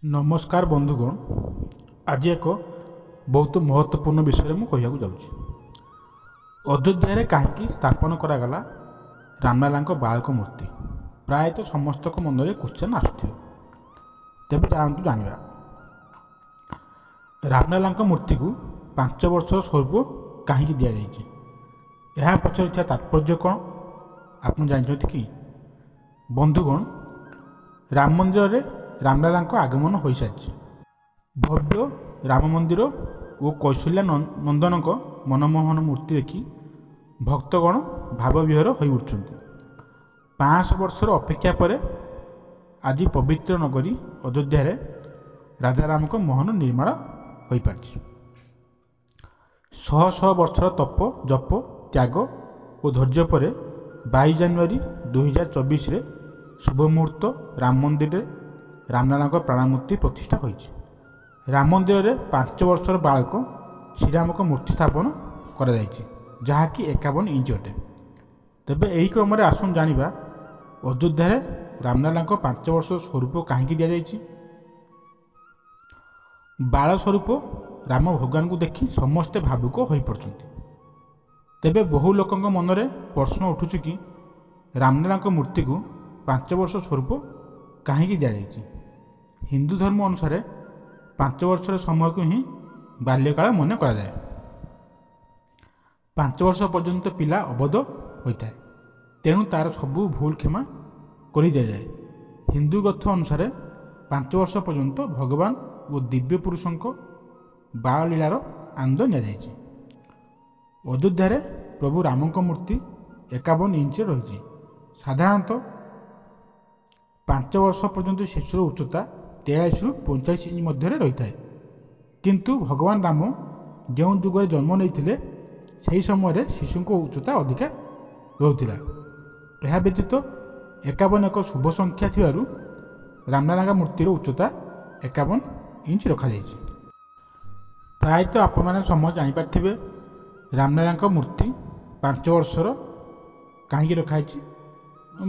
नमस्कार बंधुगण, आज एक बहुत महत्वपूर्ण विषय में कहूँ जाऊँगी। अयोध्या कहीं स्थापन करागला रामलाला बालक मूर्ति प्रायतः समस्त मन में क्वेश्चन आसुथिव। तेज जानतु जाना रामलाला मूर्ति को 5 वर्ष स्वरूप कहीं दि जाए पचर तात्पर्य कौन आप जानते कि बंधुगण, राम मंदिर में रामलाला आगमन हो सारी भव्य राम मंदिर और कौशल्या नंदन मनमोहन मूर्ति देखि भक्तगण भावविहर हो उठुंट। 500 वर्षर अपेक्षा पर आज पवित्र नगरी अयोध्या राजाराम मोहन निर्माण हो पार्छ। शह शह वर्षर तप जप त्याग और धैर्य पर 22 जनवरी 2024 शुभ मुहूर्त राम मंदिर रामलाला प्राणमूर्ति प्रतिष्ठा होइछि। राम मंदिर में 5 वर्षर बालक श्रीराम मूर्ति स्थापन करा जायछि, जहाँकि 51 इंच अटे। तेबे यही क्रम में आसुन जानिबा अयोध्या रामलाला 5 वर्ष स्वरूप कहीं दि जायछि। बाल स्वरूप राम भगवान को देखि समस्ते भावुक हो पड़छन्ति। तेबे बहु लोकंक मन में प्रश्न उठुछि कि रामलाला मूर्ति को 5 वर्ष स्वरूप कहीं दि जायछि। हिंदू धर्म अनुसार 5 वर्षर समय को ही बाल्यकाल मन करा जाए। 5 वर्ष पर्यंत पिला अबोध होता है, तेणु तार सबू भूल क्षमा कर दि जाए। हिंदू ग्रंथ अनुसार 5 वर्ष पर्यंत भगवान और दिव्य पुरुषों बाल लीलार आनंद नि जाए। अयोध्या प्रभु राम मूर्ति 51 इंच रही। साधारणतः 5 वर्ष पर्यंत शिशुर उच्चता 43 ରୁ 45 इंच मध्य रही है, किंतु भगवान राम जो जुगे जन्म नहीं से समय शिशु उच्चता अधिका रोला। यह व्यतीत 51 एक शुभ संख्या थी रामलाला मूर्तिर उच्चता 51 इंच रखा। प्रायतः आप समझ जापारे रामलाला मूर्ति 5 वर्षर कहीं रखाई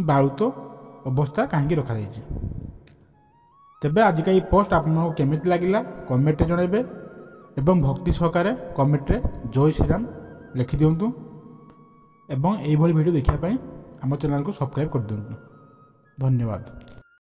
बालुत अवस्था कहीं रखाई। तेबे आज का पोस्ट आपको केमिति लगिला कमेंट जनइबे एवं भक्ति सहकारे कमेंट रे जय श्रीराम लिखि दियंतु एवं यही वीडियो देखिया आम चैनल को सब्सक्राइब कर दियंतु। धन्यवाद।